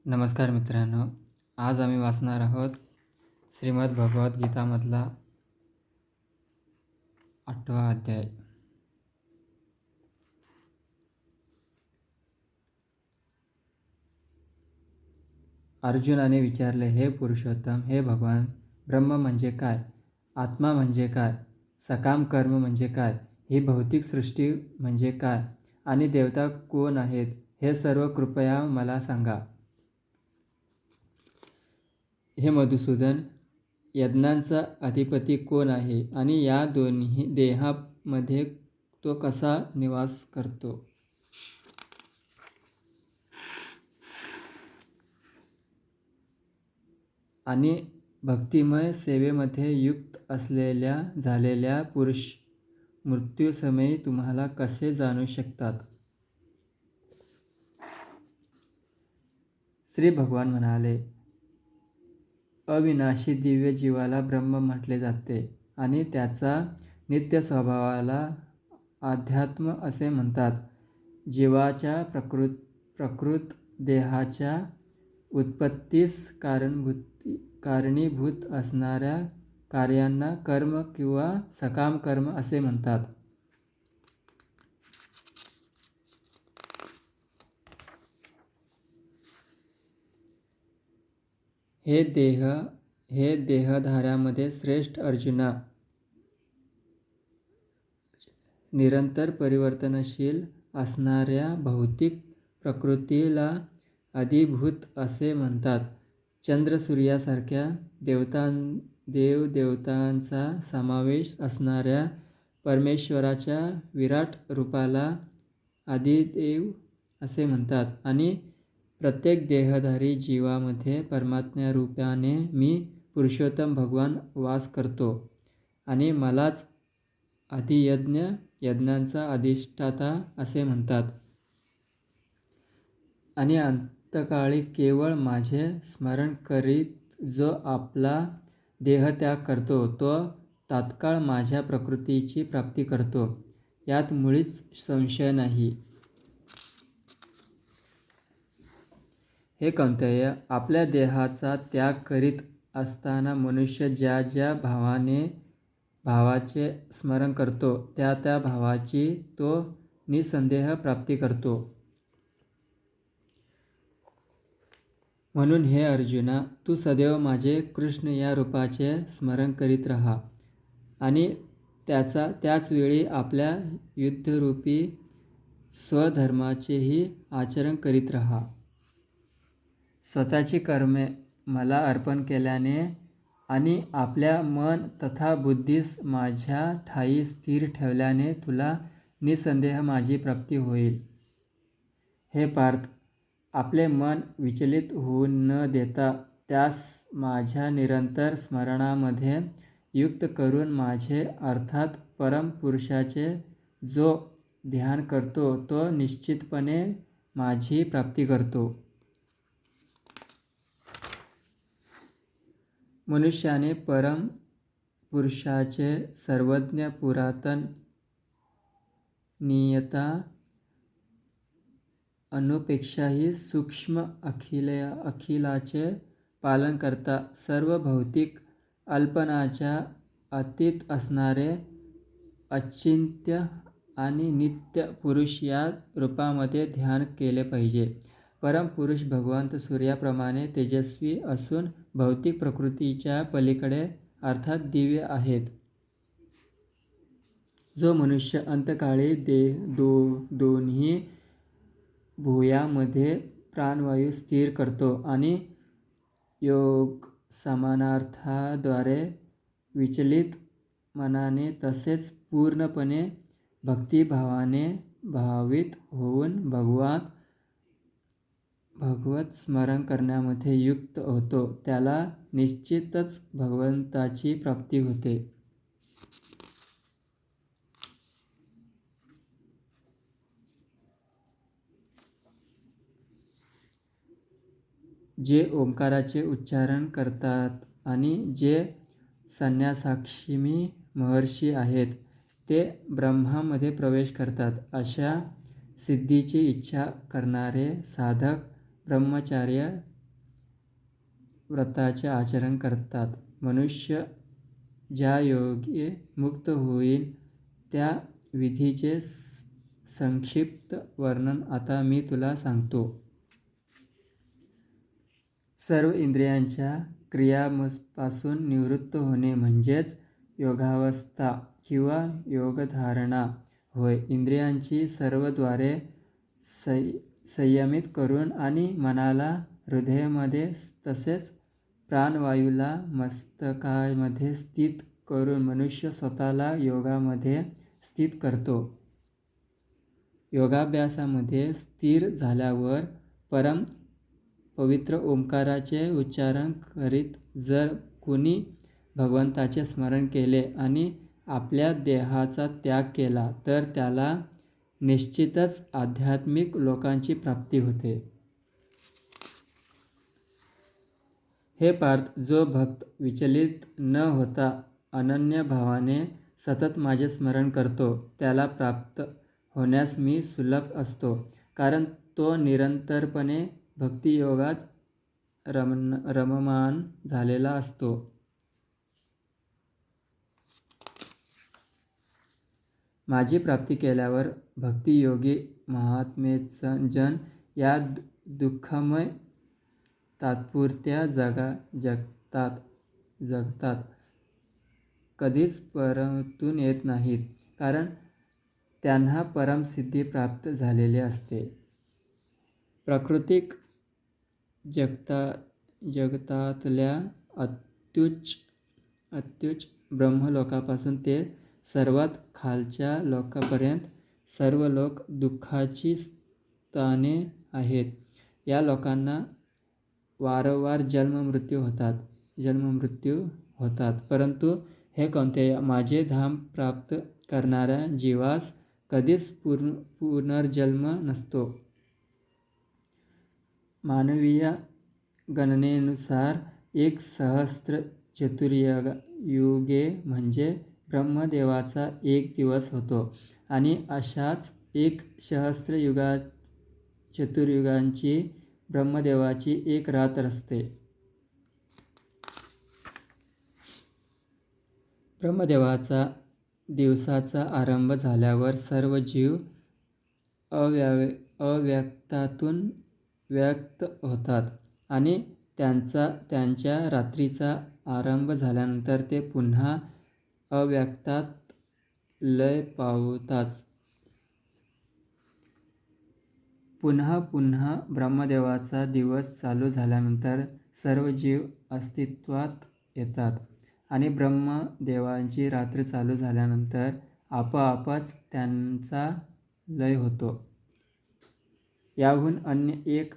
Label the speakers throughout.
Speaker 1: नमस्कार मित्रांनो, आज आम्ही वाचणार आहोत श्रीमद भगवद्गीतामधला 8वा अध्याय. अर्जुनाने विचारले, हे पुरुषोत्तम, हे भगवान, ब्रह्म म्हणजे काय? आत्मा म्हणजे काय? सकाम कर्म म्हणजे काय? ही भौतिक सृष्टी म्हणजे काय? आणि देवता कोण आहेत? हे सर्व कृपया मला सांगा. हे मधुसूदन, यज्ञांचा अधिपती कोण आहे आणि या दोन्ही देहामध्ये तो कसा निवास करतो? आणि भक्तिमय सेवेमध्ये युक्त झालेल्या पुरुष मृत्यूसमयी तुम्हाला कसे जाणू शकतात? श्री भगवान म्हणाले, अविनाशी दिव्य जीवाला ब्रह्म म्हटले जाते आणि त्याचा नित्य स्वभावाला अध्यात्म असे म्हणतात. जीवाच्या प्रकृत देहाच्या उत्पत्तीस कारणीभूत असणाऱ्या कार्यांना कर्म किंवा सकाम कर्म असे म्हणतात. हे देहधाऱ्यामध्ये श्रेष्ठ अर्जुना, निरंतर परिवर्तनशील असणाऱ्या भौतिक प्रकृतीला अधिभूत असे म्हणतात. चंद्र सूर्यासारख्या देवदेवतांचा समावेश असणाऱ्या परमेश्वराच्या विराट रूपाला आदिदेव असे म्हणतात. आणि प्रत्येक देहधारी जीवामध्ये परमात्म्यारूपाने मी पुरुषोत्तम भगवान वास करतो आणि मलाच यज्ञांचा अधिष्ठाता असे म्हणतात. आणि अंतकाळी केवळ माझे स्मरण करीत जो आपला देहत्याग करतो तो तात्काळ माझ्या प्रकृतीची प्राप्ती करतो, यात मुळीच संशय नाही. हे कौंतेय, आपल्या देहाचा त्याग करीत असताना मनुष्य ज्या ज्या भावाचे स्मरण करतो त्या त्या भावाची तो निसंदेह प्राप्ती करतो. म्हणून हे अर्जुना, तू सदैव माझे कृष्ण या रूपाचे स्मरण करीत राहा आणि त्याच वेळी आपल्या युद्धरूपी स्वधर्माचेही आचरण करीत राहा. स्वतःची कर्मे मला अर्पण केल्याने आणि आपल्या मन तथा बुद्धीस माझ्या ठायी स्थिर ठेवल्याने तुला निसंदेह माझी प्राप्ती होईल. हे पार्थ, आपले मन विचलित होऊ न देता त्यास माझ्या निरंतर स्मरणामध्ये युक्त करून माझे अर्थात परम पुरुषाचे जो ध्यान करतो तो निश्चितपणे माझी प्राप्ती करतो. मनुष्याने परम पुरुषाचे सर्वज्ञ, पुरातन, नियता, अणुपेक्षाही सूक्ष्म, अखिलाचे पालन करता, सर्व भौतिक अल्पनाच्या अतीत असणारे अचिंत्य आणि नित्य पुरुष या रूपामध्ये ध्यान केले पाहिजे. परम पुरुष भगवंत सूर्याप्रमाणे तेजस्वी असून भौतिक प्रकृतीच्या पलीकडे अर्थात दिव्य आहेत. जो मनुष्य अंतकाळी दोन्ही भुयांमध्ये प्राणवायू स्थिर करतो आणि योग समानार्थाद्वारे विचलित मनाने तसेच पूर्णपणे भक्तिभावाने भावित होऊन भगवत स्मरण करण्यामध्ये युक्त होतो, त्याला निश्चितच भगवंताची प्राप्ती होते. जे ओंकाराचे उच्चारण करतात आणि जे संन्यासाक्षी महर्षी आहेत ते ब्रह्मामध्ये प्रवेश करतात. अशा सिद्धीची इच्छा करणारे साधक ब्रह्मचर्य व्रताचे आचरण करतात. मनुष्य ज्या योगे मुक्त होईल त्या विधीचे संक्षिप्त वर्णन आता मी तुला सांगतो. सर्व इंद्रियांच्या क्रियांपासून निवृत्त होणे म्हणजेच योगावस्था किंवा योगधारणा होय. इंद्रियांची सर्व द्वारे संयमित करून आणि मनाला हृदयामध्ये तसेच प्राणवायूला मस्तकामध्ये स्थित करून मनुष्य स्वतःला योगामध्ये स्थित करतो. योगाभ्यासामध्ये स्थिर झाल्यावर परम पवित्र ओंकाराचे उच्चारण करीत जर कोणी भगवंताचे स्मरण केले आणि आपल्या देहाचा त्याग केला तर त्याला निश्चितच आध्यात्मिक लोकांची प्राप्ती होते. हे पार्थ, जो भक्त विचलित न होता अनन्य भावाने सतत माझे स्मरण करतो त्याला प्राप्त होण्यास मी सुलभ असतो, कारण तो निरंतरपणे भक्तियोगात रममाण झालेला असतो. माझी प्राप्ती केल्यावर भक्तियोगी महात्मेजन या दुःखमय तात्पुरत्या जगतात कधीच परतून येत नाहीत, कारण त्यांना परमसिद्धी प्राप्त झालेली असते. प्राकृतिक जगतातल्या अत्युच्च ब्रह्मलोकापासून ते सर्वात खालच्या लोकापर्यंत सर्व लोक दुःखाची स्थाने आहेत. या लोकांना वारंवार जन्ममृत्यू होतात. परंतु हे कौंतेय, माझे धाम प्राप्त करणाऱ्या जीवास कधीच पुनर्जन्म नसतो. मानवीय गणनेनुसार 1,000 चतुर्युगे म्हणजे ब्रह्मदेवाचा एक दिवस होतो आणि अशाच 1,000 चतुर्युगांची ब्रह्मदेवाची एक रात्र असते. ब्रह्मदेवाचा दिवसाचा आरंभ झाल्यावर सर्व जीव अव्यक्तातून व्यक्त होतात आणि त्यांच्या रात्रीचा आरंभ झाल्यानंतर ते पुन्हा अव्यक्तात लय पावतात. पुन्हा ब्रह्मदेवाचा दिवस चालू झाल्यानंतर सर्व जीव अस्तित्वात येतात आणि ब्रह्मदेवाची रात्र चालू झाल्यानंतर आपोआपच त्यांचा लय होतो. याहून अन्य एक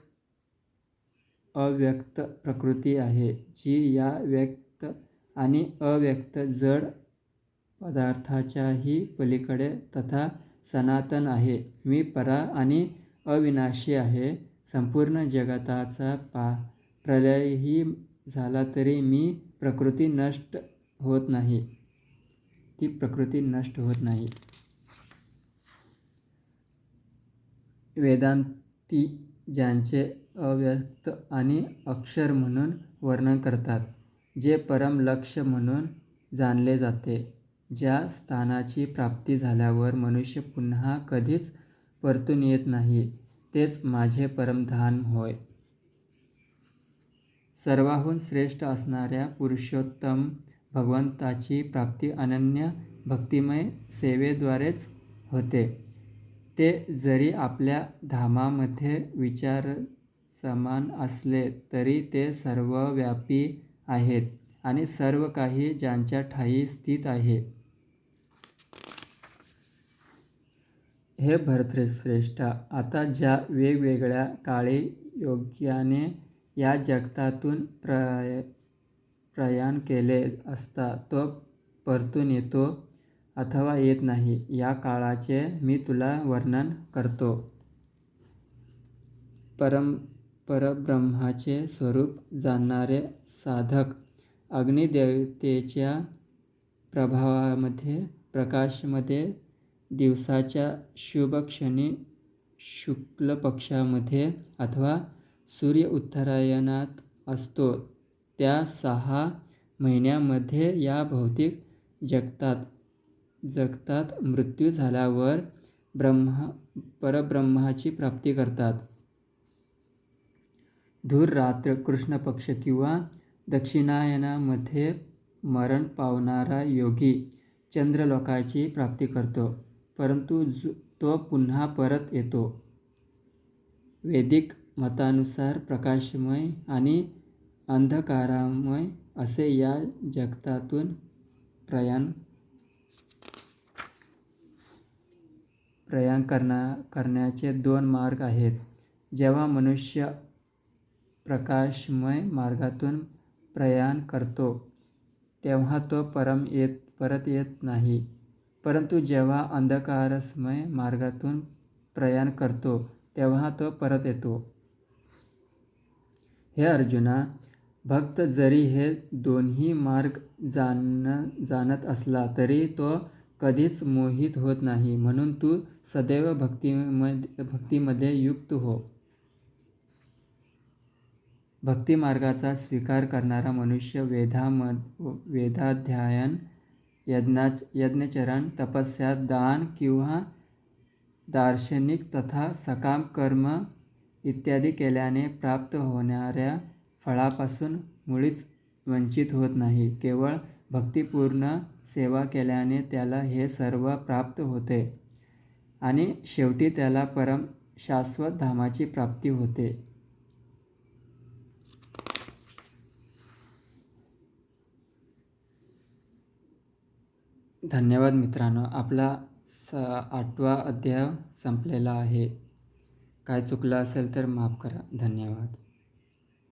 Speaker 1: अव्यक्त प्रकृती आहे, जी या व्यक्त आणि अव्यक्त जड पदार्थाच्याही पलीकडे तथा सनातन आहे. मी परा आणि अविनाशी आहे. संपूर्ण जगताचा प्रलयही झाला तरी प्रकृती नष्ट होत नाही. वेदांती ज्यांचे अव्यक्त आणि अक्षर म्हणून वर्णन करतात, जे परम लक्ष्य म्हणून जाणले जाते, ज्या स्थानाची प्राप्ती झाल्यावर मनुष्य पुन्हा कधीच परतून येत नाही, तेच माझे परमधाम होय. सर्वाहून श्रेष्ठ असणाऱ्या पुरुषोत्तम भगवंताची प्राप्ती अनन्य भक्तिमय सेवेद्वारेच होते. ते जरी आपल्या धामामध्ये विचारसमान असले तरी ते सर्वव्यापी आहेत आणि सर्व काही ज्यांच्या ठायी स्थित आहे. हे भरतश्रेष्ठा, आता ज्या वेगवेगळ्या काळी योग्याने या जगतातून प्रयाण केले असता तो परतून येतो अथवा येत नाही, या काळाचे मी तुला वर्णन करतो. परब्रह्माचे स्वरूप जाणणारे साधक अग्निदेवतेच्या प्रकाशामध्ये दिवसाच्या शुभ क्षणी शुक्ल पक्षामध्ये अथवा सूर्य उत्तरायणात असतो त्या 6 महिन्यामध्ये या भौतिक जगतात मृत्यू झाल्यावर परब्रह्माची प्राप्ती करतात. धूर रात्र, कृष्ण पक्ष किंवा दक्षिणायनामध्ये मरण पावणारा योगी चंद्रलोकाची प्राप्ती करतो, परंतु तो पुन्हा परत येतो. वैदिक मतानुसार प्रकाशमय आणि अंधकारमय असे या जगतातून प्रयाण करण्याचे 2 मार्ग आहेत. जेव्हा मनुष्य प्रकाशमय मार्गातून प्रयाण करतो तेव्हा तो परत येत नाही, परंतु जेव्हा अंधकारमय मार्गातून प्रयाण करतो तेव्हा तो परत येतो. हे अर्जुना, भक्त जरी हे दोन्ही मार्ग जाणत असला तरी तो कधीच मोहित होत नाही. म्हणून तू सदैव भक्तीमध्ये युक्त हो. भक्तिमार्गाचा स्वीकार करणारा मनुष्य वेदाध्ययन, यज्ञाचरण, तपस्या, दान किंवा दार्शनिक तथा सकाम कर्म इत्यादी केल्याने प्राप्त होणाऱ्या फळापासून मुळीच वंचित होत नाही. केवळ भक्तिपूर्ण सेवा केल्याने त्याला हे सर्व प्राप्त होते आणि शेवटी त्याला परम शाश्वत धामाची प्राप्ती होते. धन्यवाद मित्रांनो. आपला 8वा अध्याय संपलेला आहे. काय चुकलं असेल तर माफ करा. धन्यवाद.